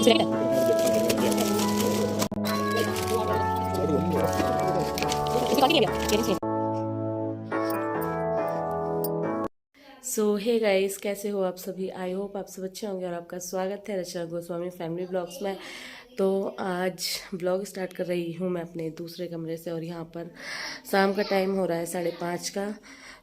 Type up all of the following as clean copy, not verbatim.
सो hey guys, कैसे हो आप सभी। आई होप आप सब अच्छे होंगे और आपका स्वागत है रचना गोस्वामी फैमिली ब्लॉग्स में। तो आज ब्लॉग स्टार्ट कर रही हूँ मैं अपने दूसरे कमरे से और यहाँ पर शाम का टाइम हो रहा है 5:30 का।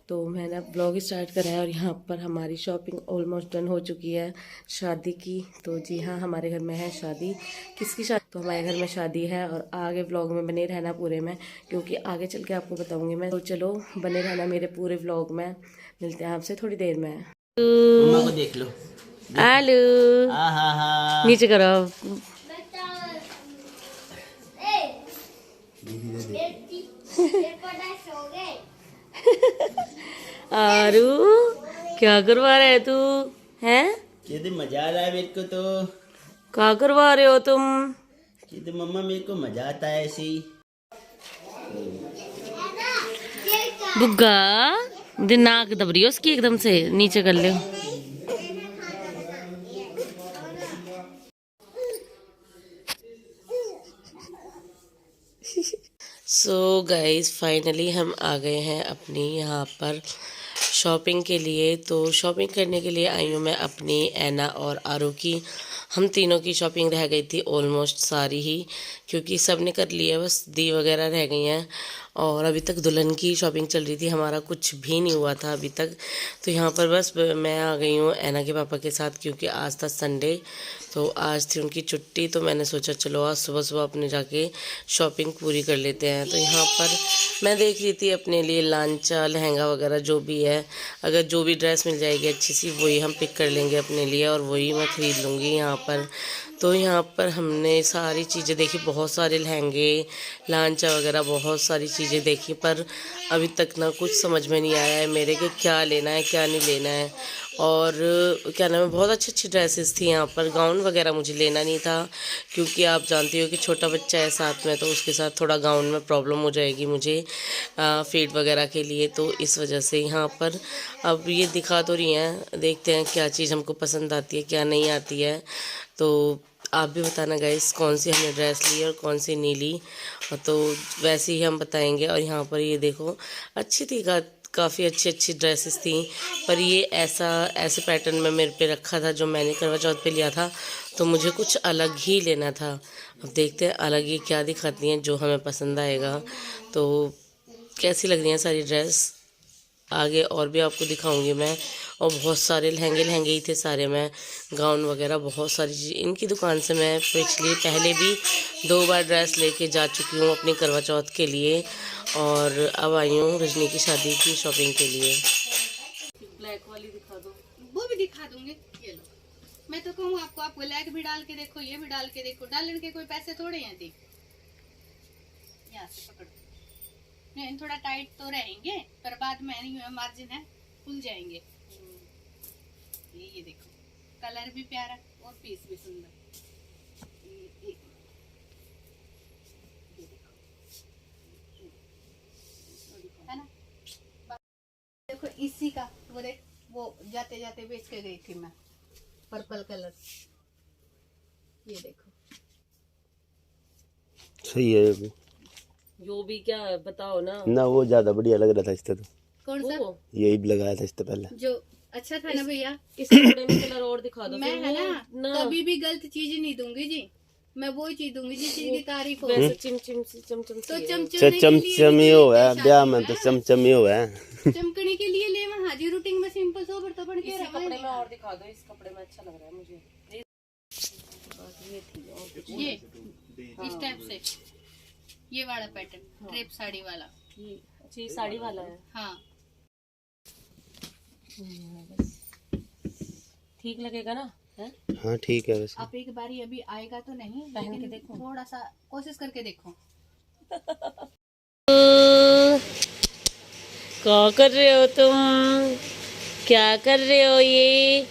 तो मैंने ब्लॉग स्टार्ट करा है और यहाँ पर हमारी शॉपिंग ऑलमोस्ट डन हो चुकी है शादी की। तो जी हाँ, हमारे घर में है शादी। किसकी शादी? तो हमारे घर में शादी है और आगे ब्लॉग में बने रहना पूरे में, क्योंकि आगे चल के आपको बताऊंगी मैं। तो चलो बने रहना मेरे पूरे व्लॉग में। मिलते हैं आपसे थोड़ी देर में। मम्मा को देख लो। आलू नीचे करो। आरू क्या करवा रहे तू? हैं? कहते मजा आ रहा है मेरे को तो। क्या करवा रहे हो तुम? कहते मम्मा मेरे को मजा आता है ऐसे ही। बुग्गा दिन नाक दब रही है उसकी, एकदम से नीचे कर ले। सो गाइस, फाइनली हम आ गए हैं अपनी यहाँ पर शॉपिंग के लिए। तो शॉपिंग करने के लिए आई हूँ मैं अपनी ऐना और आरू की। हम तीनों की शॉपिंग रह गई थी ऑलमोस्ट सारी ही, क्योंकि सब ने कर लिया, बस दी वगैरह रह गई हैं। और अभी तक दुल्हन की शॉपिंग चल रही थी, हमारा कुछ भी नहीं हुआ था अभी तक। तो यहाँ पर बस मैं आ गई हूँ ऐना के पापा के साथ, क्योंकि आज था संडे। तो आज थी उनकी छुट्टी, तो मैंने सोचा चलो आज सुबह सुबह अपने जाके शॉपिंग पूरी कर लेते हैं। तो यहाँ पर मैं देख रही थी अपने लिए लांचा लहंगा वगैरह जो भी है। अगर जो भी ड्रेस मिल जाएगी अच्छी सी, वही हम पिक कर लेंगे अपने लिए और वही मैं ख़रीद लूँगी यहाँ पर। तो यहाँ पर हमने सारी चीज़ें देखी, बहुत सारे लहंगे लांचा वगैरह बहुत सारी चीज़ें देखी, पर अभी तक ना कुछ समझ में नहीं आया है मेरे कि क्या लेना है क्या नहीं लेना है। और क्या नाम है, बहुत अच्छी अच्छी ड्रेसेस थी यहाँ पर। गाउन वगैरह मुझे लेना नहीं था, क्योंकि आप जानती हो कि छोटा बच्चा है साथ में, तो उसके साथ थोड़ा गाउन में प्रॉब्लम हो जाएगी मुझे फीड वगैरह के लिए। तो इस वजह से यहाँ पर अब ये दिखा तो रही हैं, देखते हैं क्या चीज़ हमको पसंद आती है क्या नहीं आती है। तो आप भी बताना गाइस कौन सी हमने ड्रेस ली और कौन सी नहीं ली, तो वैसे ही हम बताएंगे। और यहाँ पर ये देखो, अच्छी थी काफ़ी अच्छी अच्छी ड्रेसेस थी, पर ये ऐसे पैटर्न में मेरे पे रखा था जो मैंने करवा चौथ पे लिया था, तो मुझे कुछ अलग ही लेना था। अब देखते हैं अलग ही क्या दिखाती हैं जो हमें पसंद आएगा। तो कैसी लग रही हैं सारी ड्रेस, आगे और भी आपको दिखाऊंगी मैं। और बहुत सारे लहंगे ही थे सारे, मैं गाउन वगैरह बहुत सारी चीज़ इनकी दुकान से मैं पहले भी 2 बार ड्रेस लेके जा चुकी हूँ अपनी करवा चौथ के लिए। और अब आई हूँ रजनी की शादी की शॉपिंग के लिए। ब्लैक वाली दिखा दो। वो भी दिखा दूंगी, ये लो। मैं तो कहूँ आपको, आप ब्लैक भी डाल के देखो, ये भी डाल के देखो, डालने के कोई पैसे थोड़े हैं। देख यहाँ से पकड़ो, नहीं थोड़ा टाइट तो रहेंगे, पर बाद में मार्जिन है खुल जाएंगे। ये देखो, कलर भी प्यारा और पीस भी सुंदर। ये देखो, है ना। देखो इसी का वो जाते जाते बेच के गई थी मैं, पर्पल कलर। ये देखो सही है ये जो भी क्या बताओ ना। ना, वो ज्यादा बढ़िया लग रहा था इससे तो। कौन सा? यही लगाया था इससे पहले जो अच्छा था ना भैया। इस कपड़े में कलर और दिखा दो। मैं है ना कभी भी गलत चीज नहीं दूंगी जी, मैं वो चीज दूंगी जिस चीज की तारीफ हो। चमचम तो चमचमी हो है ब्याह में, तो चमचमी हो है चमकने के लिए ले वहाँ हाजी रूटिंग में सिंपल सोबर तो बन के इस कपड़े में और दिखा दो, इस कपड़े में अच्छा लग रहा है मुझे। ये इस टाइप से, ये वाला पैटर्न ड्रेप साड़ी वाला। अच्छी साड़ी वाला है। हाँ ठीक लगेगा ना? है? हाँ ठीक है वैसे। आप एक बारी अभी आएगा तो नहीं, पहन के देखो, थोड़ा सा कोशिश करके देखो। क्या कर रहे हो तुम? क्या कर रहे हो ये?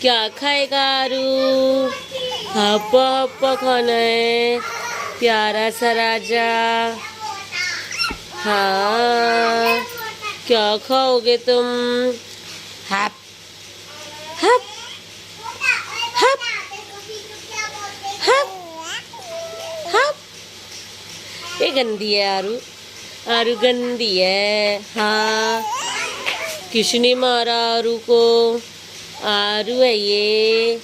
क्या खाएगा आरू? हप्पा हप्पा खाना है, प्यारा सा राजा। हाँ क्या खाओगे तुम? हैप हैप हैप हैप हैप। ये गंदी है आरू, आरू गंदी है। हाँ, किसने मारा आरू को? आरू है ये।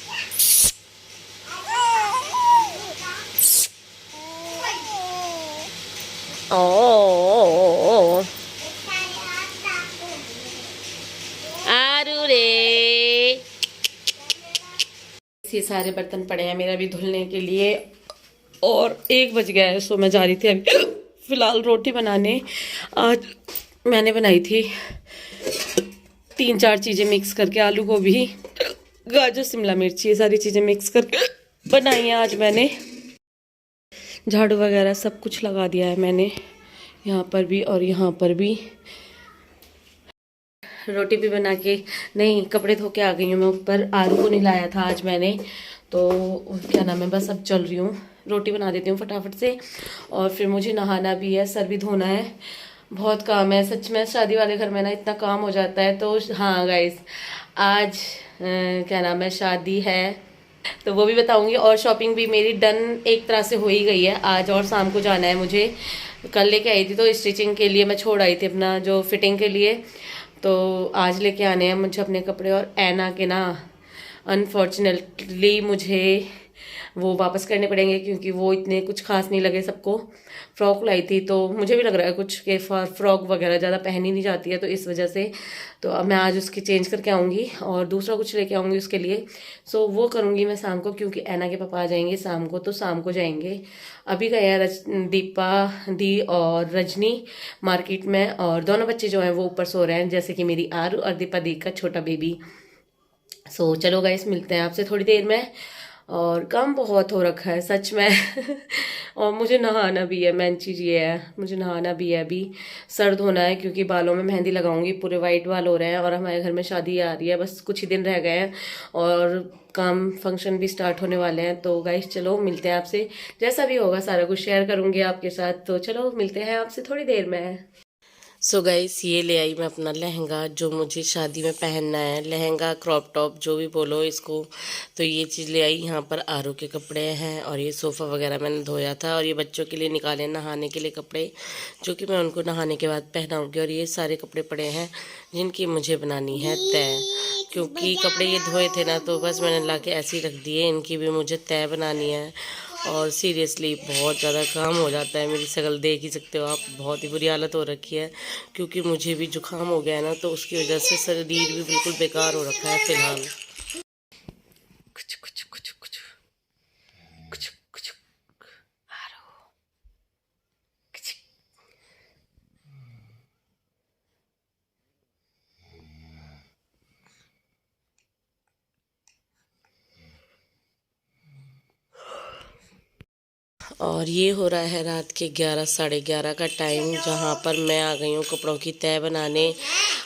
ओ आरू रे। ये सारे बर्तन पड़े हैं मेरा भी धुलने के लिए और 1 बज गया है। सो मैं जा रही थी अभी फिलहाल रोटी बनाने। आज मैंने बनाई थी 3-4 चीज़ें मिक्स करके, आलू गोभी, गाजर, शिमला मिर्च, ये सारी चीज़ें मिक्स करके बनाई है आज मैंने। झाड़ू वगैरह सब कुछ लगा दिया है मैंने, यहाँ पर भी और यहाँ पर भी। रोटी भी बना के, नहीं कपड़े धो के आ गई हूँ मैं ऊपर। आलू को नहीं लाया था आज मैंने, तो क्या नाम है, बस अब चल रही हूँ। रोटी बना देती हूँ फटाफट से और फिर मुझे नहाना भी है, सर भी धोना है, बहुत काम है सच में। शादी वाले घर में ना इतना काम हो जाता है। तो हाँ गाइस, आज क्या नाम है, शादी है तो वो भी बताऊंगी। और शॉपिंग भी मेरी डन एक तरह से हो ही गई है आज, और शाम को जाना है मुझे। कल लेके आई थी तो स्टिचिंग के लिए मैं छोड़ आई थी अपना जो फिटिंग के लिए, तो आज लेके आने हैं मुझे अपने कपड़े। और ऐना के ना अनफॉर्चुनेटली मुझे वो वापस करने पड़ेंगे क्योंकि वो इतने कुछ खास नहीं लगे सबको। फ्रॉक लाई थी तो मुझे भी लग रहा है कुछ के फ्रॉक वगैरह ज़्यादा पहनी नहीं जाती है, तो इस वजह से तो अब मैं आज उसकी चेंज करके आऊँगी और दूसरा कुछ लेके आऊँगी उसके लिए। सो वो करूँगी मैं शाम को, क्योंकि ऐना के पापा आ जाएंगे शाम को, तो शाम को जाएंगे। अभी गए हैं दीपा दी और रजनी मार्केट में, और दोनों बच्चे जो हैं वो ऊपर सो रहे हैं, जैसे कि मेरी आरू और दीपा दी का छोटा बेबी। सो चलो गाइस, मिलते हैं आपसे थोड़ी देर में। और काम बहुत हो रखा है सच में और मुझे नहाना भी है, मेन चीज़ ये है, मुझे नहाना भी है। अभी सर धोना है क्योंकि बालों में मेहंदी लगाऊंगी, पूरे वाइट बाल हो रहे हैं और हमारे घर में शादी आ रही है, बस कुछ ही दिन रह गए हैं और काम फंक्शन भी स्टार्ट होने वाले हैं। तो गाइस चलो मिलते हैं आपसे, जैसा भी होगा सारा कुछ शेयर करूँगी आपके साथ। तो चलो मिलते हैं आपसे थोड़ी देर में। सो गाइस, ये ले आई मैं अपना लहंगा जो मुझे शादी में पहनना है, लहंगा क्रॉप टॉप जो भी बोलो इसको। तो ये चीज़ ले आई। यहाँ पर आरू के कपड़े हैं और ये सोफ़ा वगैरह मैंने धोया था, और ये बच्चों के लिए निकाले नहाने के लिए कपड़े, जो कि मैं उनको नहाने के बाद पहनाऊँगी। और ये सारे कपड़े पड़े हैं जिनकी मुझे बनानी है तय, क्योंकि कपड़े ये धोए थे ना, तो बस मैंने ला के ऐसे ही रख दिए। इनकी भी मुझे तय बनानी है और सीरियसली बहुत ज़्यादा काम हो जाता है। मेरी शक्ल देख ही सकते हो आप, बहुत ही बुरी हालत हो रखी है क्योंकि मुझे भी जुकाम हो गया है ना, तो उसकी वजह से शरीर भी बिल्कुल बेकार हो रखा है फिलहाल। कुछ कुछ कुछ कुछ कुछ कुछ और ये हो रहा है रात के 11 साढ़े 11 का टाइम, जहाँ पर मैं आ गई हूँ कपड़ों की तय बनाने।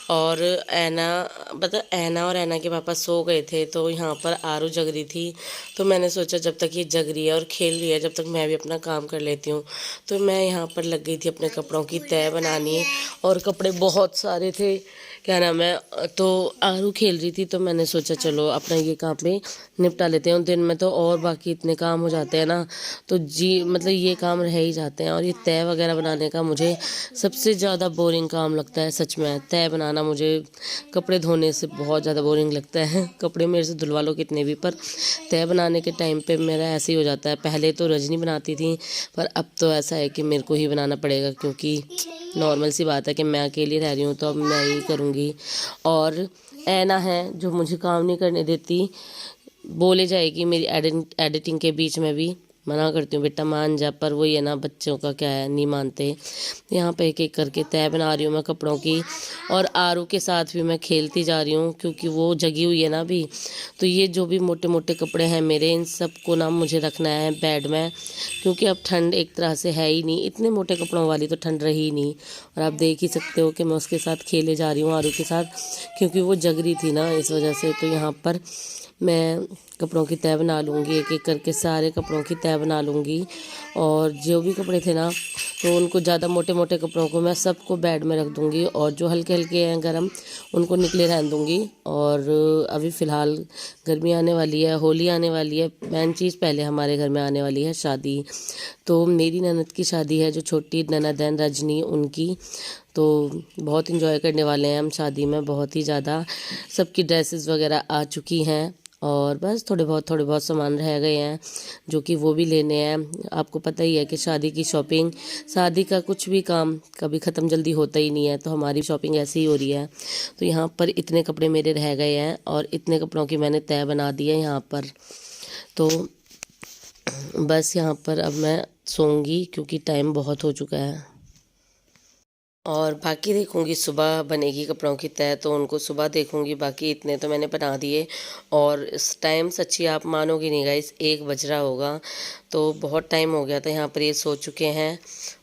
और ऐना और ऐना के पापा सो गए थे, तो यहाँ पर आरू जग रही थी। तो मैंने सोचा जब तक ये जग रही है और खेल रही है, जब तक मैं भी अपना काम कर लेती हूँ। तो मैं यहाँ पर लग गई थी अपने कपड़ों की तय बनानी, और कपड़े बहुत सारे थे, क्या नाम है। तो आरू खेल रही थी, तो मैंने सोचा चलो अपना ये काम भी निपटा लेते हैं। दिन में तो और बाकी इतने काम हो जाते हैं ना, तो मतलब ये काम रह ही जाते हैं। और ये तय वगैरह बनाने का मुझे सबसे ज़्यादा बोरिंग काम लगता है सच में, तय बनाना। मुझे कपड़े धोने से बहुत ज़्यादा बोरिंग लगता है। कपड़े मेरे से धुलवा लो कितने भी, पर तय बनाने के टाइम पे मेरा ऐसे ही हो जाता है। पहले तो रजनी बनाती थी, पर अब तो ऐसा है कि मेरे को ही बनाना पड़ेगा, क्योंकि नॉर्मल सी बात है कि मैं अकेली रह रही हूँ, तो अब मैं ही करूँगी। और ऐना है जो मुझे काम नहीं करने देती, बोले जाएगी मेरी एडिटिंग के बीच में भी। मना करती हूँ बेटा मान जा, पर वही है ना, बच्चों का क्या है, नहीं मानते। यहाँ पे एक एक करके तय बना रही हूँ मैं कपड़ों की, और आरू के साथ भी मैं खेलती जा रही हूँ क्योंकि वो जगी हुई है ना अभी। तो ये जो भी मोटे मोटे कपड़े हैं मेरे, इन सब को ना मुझे रखना है बेड में, क्योंकि अब ठंड एक तरह से है ही नहीं, इतने मोटे कपड़ों वाली तो ठंड रही ही नहीं। और आप देख ही सकते हो कि मैं उसके साथ खेले जा रही हूँ, आरू के साथ, क्योंकि वो जग रही थी ना, इस वजह से। तो यहाँ पर मैं कपड़ों की तय बना लूँगी, एक एक करके सारे कपड़ों की तय तय बना लूँगी। और जो भी कपड़े थे ना तो उनको ज़्यादा मोटे मोटे कपड़ों को मैं सबको बेड में रख दूँगी और जो हल्के हल्के हैं गर्म उनको निकले रहने दूँगी। और अभी फ़िलहाल गर्मी आने वाली है, होली आने वाली है, मेन चीज़ पहले हमारे घर में आने वाली है शादी। तो मेरी ननद की शादी है, जो छोटी ननद है रजनी, उनकी। तो बहुत इन्जॉय करने वाले हैं हम शादी में, बहुत ही ज़्यादा। सबकी ड्रेसेस वगैरह आ चुकी हैं और बस थोड़े बहुत सामान रह गए हैं जो कि वो भी लेने हैं। आपको पता ही है कि शादी की शॉपिंग, शादी का कुछ भी काम कभी ख़त्म जल्दी होता ही नहीं है, तो हमारी शॉपिंग ऐसे ही हो रही है। तो यहाँ पर इतने कपड़े मेरे रह गए हैं और इतने कपड़ों की मैंने तय बना दी है यहाँ पर। तो बस यहाँ पर अब मैं सोऊंगी क्योंकि टाइम बहुत हो चुका है। और बाकी देखूंगी सुबह बनेगी कपड़ों की तय, तो उनको सुबह देखूंगी। बाकी इतने तो मैंने बना दिए और इस टाइम सच्ची आप मानोगे नहीं गाइस, 1 बज रहा होगा। तो बहुत टाइम हो गया था। यहाँ पर ये सो चुके हैं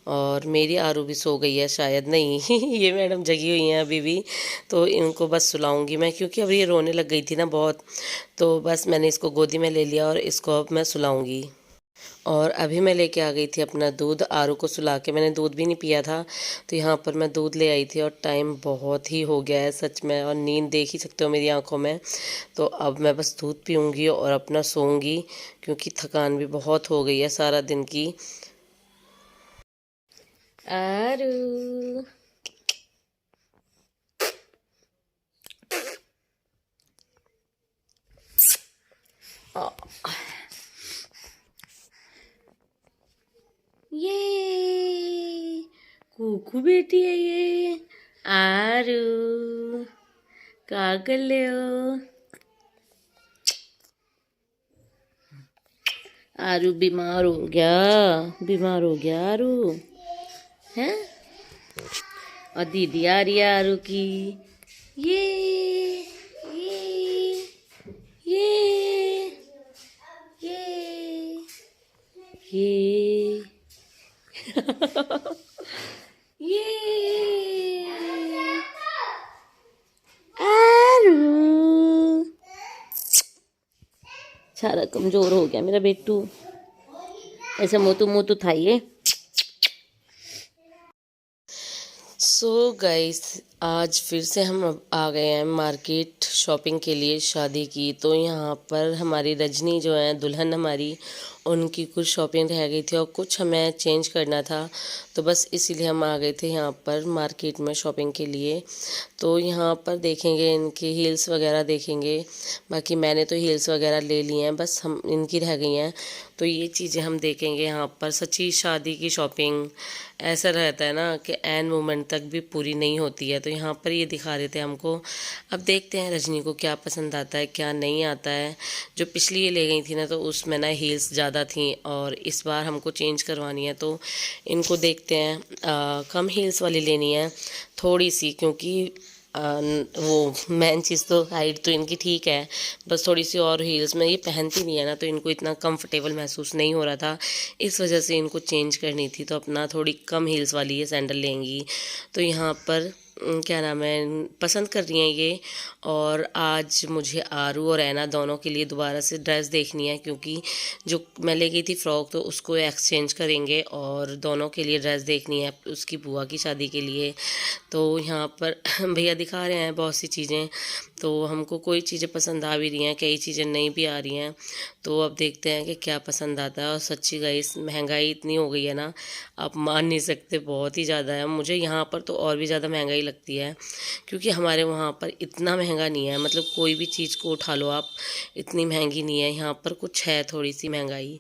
और मेरी आरू भी सो गई है शायद, नहीं ये मैडम जगी हुई हैं अभी भी। तो इनको बस सुलाऊंगी मैं, क्योंकि अभी ये रोने लग गई थी ना बहुत। तो बस मैंने इसको गोदी में ले लिया और इसको अब मैं सुलाऊंगी। और अभी मैं लेके आ गई थी अपना दूध, आरू को सुला के। मैंने दूध भी नहीं पिया था, तो यहाँ पर मैं दूध ले आई थी और टाइम बहुत ही हो गया है सच में, और नींद देख ही सकते हो मेरी आंखों में। तो अब मैं बस दूध पीऊँगी और अपना सोऊंगी, क्योंकि थकान भी बहुत हो गई है सारा दिन की। आरू ये कुकू बेटी है ये। आरू क्या कर ले हो? आरू बीमार हो गया, बीमार हो गया आरू है। और दीदी आ रही है आरू की। ये ये ये ये ये ये आरू सारा कमजोर हो गया मेरा बेटू, ऐसे मोटू मोटू था ये। सो गाइस, आज फिर से हम अब आ गए हैं मार्केट शॉपिंग के लिए शादी की। तो यहाँ पर हमारी रजनी जो है दुल्हन हमारी, उनकी कुछ शॉपिंग रह गई थी और कुछ हमें चेंज करना था। तो बस इसीलिए हम आ गए थे यहाँ पर मार्केट में शॉपिंग के लिए। तो यहाँ पर देखेंगे इनके हील्स वगैरह देखेंगे। बाकी मैंने तो हील्स वगैरह ले ली हैं, बस हम इनकी रह गई हैं। तो ये चीज़ें हम देखेंगे यहाँ पर। सच्ची शादी की शॉपिंग ऐसा रहता है ना कि एन मोमेंट तक भी पूरी नहीं होती है। तो यहाँ पर ये दिखा रहे थे हमको। अब देखते हैं रजनी को क्या पसंद आता है क्या नहीं आता है। जो पिछली ये ले गई थी ना, तो उसमें ना हील्स ज़्यादा थी और इस बार हमको चेंज करवानी है। तो इनको देखते हैं, कम हील्स वाली लेनी है थोड़ी सी, क्योंकि वो मेन चीज़ तो हाइट तो इनकी ठीक है, बस थोड़ी सी और हील्स में ये पहनती नहीं है ना, तो इनको इतना कंफर्टेबल महसूस नहीं हो रहा था। इस वजह से इनको चेंज करनी थी, तो अपना थोड़ी कम हील्स वाली ये सैंडल लेंगी। तो यहाँ पर क्या नाम है, पसंद कर रही हैं ये। और आज मुझे आरू और ऐना दोनों के लिए दोबारा से ड्रेस देखनी है, क्योंकि जो मैं ले गई थी फ्रॉक तो उसको एक्सचेंज करेंगे और दोनों के लिए ड्रेस देखनी है उसकी बुआ की शादी के लिए। तो यहाँ पर भैया दिखा रहे हैं बहुत सी चीज़ें, तो हमको कोई चीज़ें पसंद आ भी रही हैं, कई चीज़ें नहीं भी आ रही हैं। तो अब देखते हैं कि क्या पसंद आता है। और सच्ची गाइस, महंगाई इतनी हो गई है ना, आप मान नहीं सकते, बहुत ही ज़्यादा है। मुझे यहाँ पर तो और भी ज़्यादा महंगाई लगती है, क्योंकि हमारे वहाँ पर इतना महंगा नहीं है। मतलब कोई भी चीज़ को उठा लो आप, इतनी महंगी नहीं है। यहाँ पर कुछ है थोड़ी सी महंगाई।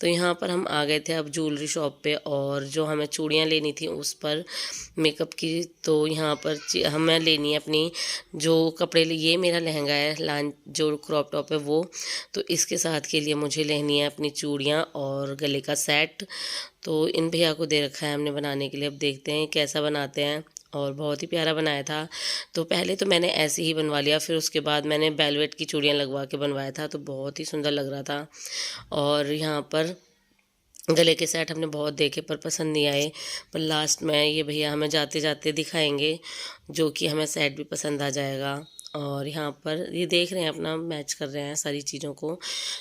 तो यहाँ पर हम आ गए थे अब ज्वेलरी शॉप पे, और जो हमें चूड़ियाँ लेनी थी उस पर मेकअप की। तो यहाँ पर हमें लेनी है अपनी जो कपड़े, ये मेरा लहंगा है लान जो क्रॉप टॉप है वो, तो इसके साथ के लिए मुझे लेनी है अपनी चूड़ियाँ और गले का सेट। तो इन भैया को दे रखा है हमने बनाने के लिए। अब देखते हैं कैसा बनाते हैं। और बहुत ही प्यारा बनाया था। तो पहले तो मैंने ऐसे ही बनवा लिया, फिर उसके बाद मैंने वेलवेट की चूड़ियाँ लगवा के बनवाया था, तो बहुत ही सुंदर लग रहा था। और यहाँ पर गले के सेट हमने बहुत देखे पर पसंद नहीं आए, पर लास्ट में ये भैया हमें जाते जाते दिखाएंगे जो कि हमें सेट भी पसंद आ जाएगा। और यहाँ पर ये देख रहे हैं अपना मैच कर रहे हैं सारी चीज़ों को।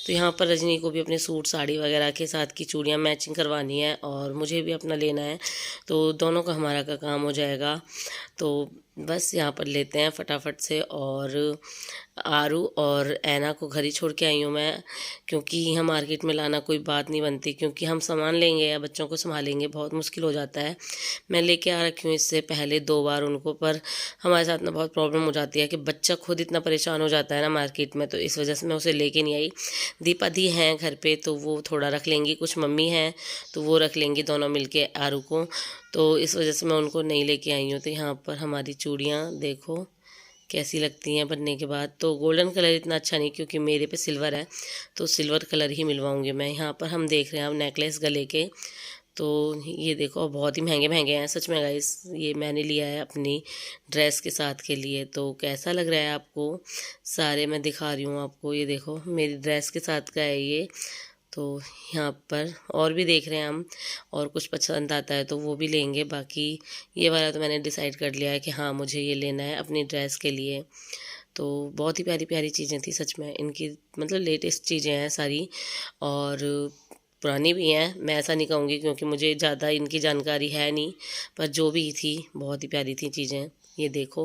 तो यहाँ पर रजनी को भी अपने सूट साड़ी वगैरह के साथ की चूड़ियाँ मैचिंग करवानी है और मुझे भी अपना लेना है, तो दोनों का हमारा का काम हो जाएगा। तो बस यहाँ पर लेते हैं फटाफट से। और आरू और ऐना को घर ही छोड़ के आई हूँ मैं, क्योंकि यहाँ मार्केट में लाना कोई बात नहीं बनती, क्योंकि हम सामान लेंगे या बच्चों को संभालेंगे बहुत मुश्किल हो जाता है। मैं लेके आ रखी हूँ इससे पहले 2 बार उनको, पर हमारे साथ ना बहुत प्रॉब्लम हो जाती है कि बच्चा खुद इतना परेशान हो जाता है ना मार्केट में, तो इस वजह से मैं उसे लेके नहीं आई। दीपा दी हैं घर पे तो वो थोड़ा रख लेंगी, कुछ मम्मी हैं तो वो रख लेंगी दोनों मिलके आरू को, तो इस वजह से मैं उनको नहीं लेके आई हूँ। तो यहाँ पर हमारी चूड़ियाँ देखो कैसी लगती हैं बनने के बाद। तो गोल्डन कलर इतना अच्छा नहीं, क्योंकि मेरे पे सिल्वर है तो सिल्वर कलर ही मिलवाऊंगी मैं। यहाँ पर हम देख रहे हैं अब नेकलेस गले के, तो ये देखो बहुत ही महंगे महंगे हैं सच में गाइस। ये मैंने लिया है अपनी ड्रेस के साथ के लिए। तो कैसा लग रहा है आपको, सारे मैं दिखा रही हूँ आपको। ये देखो मेरी ड्रेस के साथ का है ये। तो यहाँ पर और भी देख रहे हैं हम, और कुछ पसंद आता है तो वो भी लेंगे। बाकी ये वाला तो मैंने डिसाइड कर लिया है कि हाँ मुझे ये लेना है अपनी ड्रेस के लिए। तो बहुत ही प्यारी प्यारी चीज़ें थी सच में इनकी, मतलब लेटेस्ट चीज़ें हैं सारी और पुरानी भी हैं। मैं ऐसा नहीं कहूँगी क्योंकि मुझे ज़्यादा इनकी जानकारी है नहीं, पर जो भी थी बहुत ही प्यारी थी चीज़ें। ये देखो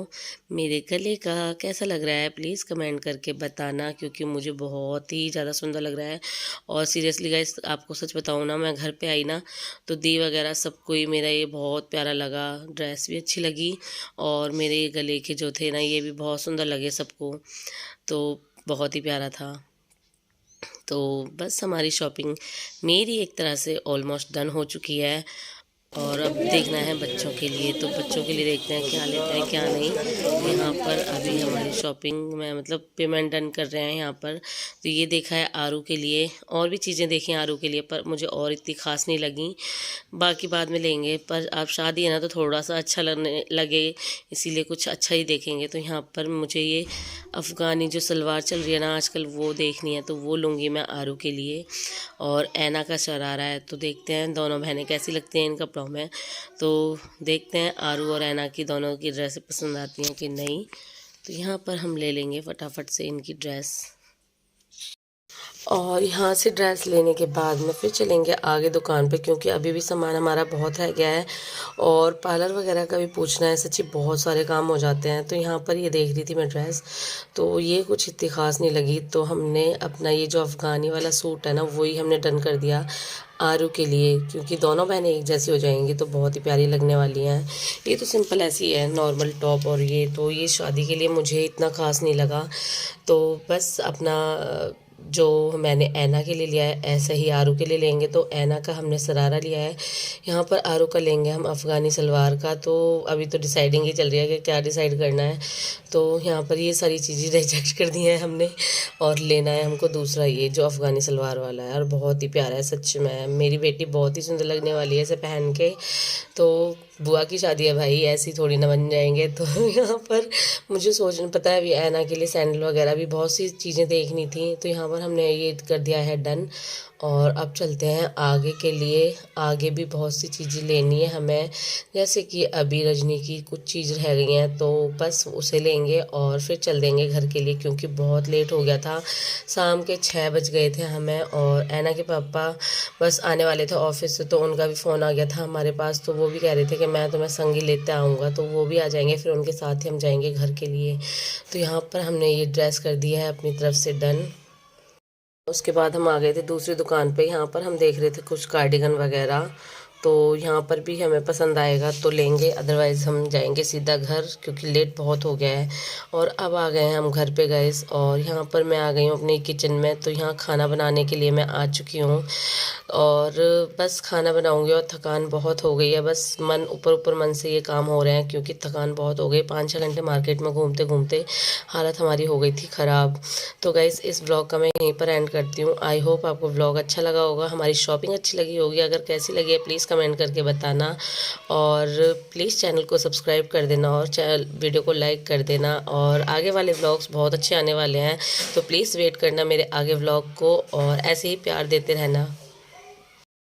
मेरे गले का कैसा लग रहा है, प्लीज़ कमेंट करके बताना, क्योंकि मुझे बहुत ही ज़्यादा सुंदर लग रहा है। और सीरियसली गाइस आपको सच बताऊँ ना, मैं घर पे आई ना तो दी वगैरह सबको ही मेरा ये बहुत प्यारा लगा, ड्रेस भी अच्छी लगी और मेरे गले के जो थे ना ये भी बहुत सुंदर लगे सबको, तो बहुत ही प्यारा था। तो बस हमारी शॉपिंग मेरी एक तरह से ऑलमोस्ट डन हो चुकी है और अब देखना है बच्चों के लिए। तो बच्चों के लिए देखते हैं क्या लेते हैं क्या नहीं। यहाँ पर अभी हमारी शॉपिंग में मतलब पेमेंट डन कर रहे हैं यहाँ पर। तो ये देखा है आरू के लिए, और भी चीज़ें देखी हैं आरू के लिए पर मुझे और इतनी खास नहीं लगी, बाकी बाद में लेंगे। पर अब शादी है ना तो थोड़ा सा अच्छा लगने लगे, इसीलिए कुछ अच्छा ही देखेंगे। तो यहाँ पर मुझे ये अफ़गानी जो सलवार चल रही है ना आजकल वो देखनी है, तो वो लूँगी मैं आरू के लिए। और ऐना का शरारा है, तो देखते हैं दोनों बहनें कैसी लगती हैं इन कपड़ों में। तो देखते हैं आरू और ऐना की दोनों की ड्रेसें पसंद आती हैं कि नहीं। तो यहाँ पर हम ले लेंगे फटाफट से इनकी ड्रेस, और यहाँ से ड्रेस लेने के बाद में फिर चलेंगे आगे दुकान पे, क्योंकि अभी भी सामान हमारा बहुत रह गया है और पार्लर वगैरह का भी पूछना है। सच्ची बहुत सारे काम हो जाते हैं। तो यहाँ पर ये देख रही थी मैं ड्रेस, तो ये कुछ इतनी ख़ास नहीं लगी, तो हमने अपना ये जो अफ़गानी वाला सूट है ना वही हमने डन कर दिया आरू के लिए, क्योंकि दोनों बहनें एक जैसी हो जाएंगी तो बहुत ही प्यारी लगने वाली हैं। ये तो सिंपल ऐसी है नॉर्मल टॉप, और ये शादी के लिए मुझे इतना ख़ास नहीं लगा। तो बस अपना जो मैंने ऐना के लिए लिया है ऐसे ही आरू के लिए लेंगे। तो ऐना का हमने शरारा लिया है, यहाँ पर आरू का लेंगे हम अफ़गानी सलवार का। तो अभी तो डिसाइडिंग ही चल रही है कि क्या डिसाइड करना है। तो यहाँ पर ये सारी चीज़ें रिजेक्ट कर दी हैं हमने, और लेना है हमको दूसरा ये जो अफ़गानी सलवार वाला है, और बहुत ही प्यारा है सच में। मेरी बेटी बहुत ही सुंदर लगने वाली है इसे पहन के। तो बुआ की शादी है भाई, ऐसी थोड़ी ना बन जाएंगे। तो यहाँ पर मुझे सोचना पता है अभी ऐना के लिए सैंडल वगैरह भी बहुत सी चीज़ें देखनी थी, तो यहाँ पर हमने ये कर दिया है डन। और अब चलते हैं आगे के लिए। आगे भी बहुत सी चीज़ें लेनी है हमें, जैसे कि अभी रजनी की कुछ चीज़ रह गई हैं तो बस उसे लेंगे और फिर चल देंगे घर के लिए, क्योंकि बहुत लेट हो गया था, शाम के 6 बज गए थे हमें। और ऐना के पापा बस आने वाले थे ऑफिस से, तो उनका भी फ़ोन आ गया था हमारे पास, तो वो भी कह रहे थे कि मैं तुम्हें संगी लेते आऊँगा, तो वो भी आ जाएंगे, फिर उनके साथ ही हम जाएंगे घर के लिए। तो यहाँ पर हमने ये ड्रेस कर दिया है अपनी तरफ से डन। उसके बाद हम आ गए थे दूसरी दुकान पे। यहाँ पर हम देख रहे थे कुछ कार्डिगन वगैरह, तो यहाँ पर भी हमें पसंद आएगा तो लेंगे, अदरवाइज़ हम जाएंगे सीधा घर, क्योंकि लेट बहुत हो गया है। और अब आ गए हैं हम घर पे गाइस, और यहाँ पर मैं आ गई हूँ अपने किचन में। तो यहाँ खाना बनाने के लिए मैं आ चुकी हूँ, और बस खाना बनाऊँगी। और थकान बहुत हो गई है, बस मन ऊपर मन से ये काम हो रहे हैं, क्योंकि थकान बहुत हो गई। 5-6 घंटे मार्केट में घूमते घूमते हालत हमारी हो गई थी ख़राब। तो गाइस इस ब्लॉग का मैं यहीं पर एंड करती हूँ। आई होप आपको ब्लॉग अच्छा लगा होगा, हमारी शॉपिंग अच्छी लगी होगी। अगर कैसी लगी है प्लीज़ कमेंट करके बताना, और प्लीज़ चैनल को सब्सक्राइब कर देना और वीडियो को लाइक कर देना। और आगे वाले व्लॉग्स बहुत अच्छे आने वाले हैं, तो प्लीज़ वेट करना मेरे आगे व्लॉग को, और ऐसे ही प्यार देते रहना।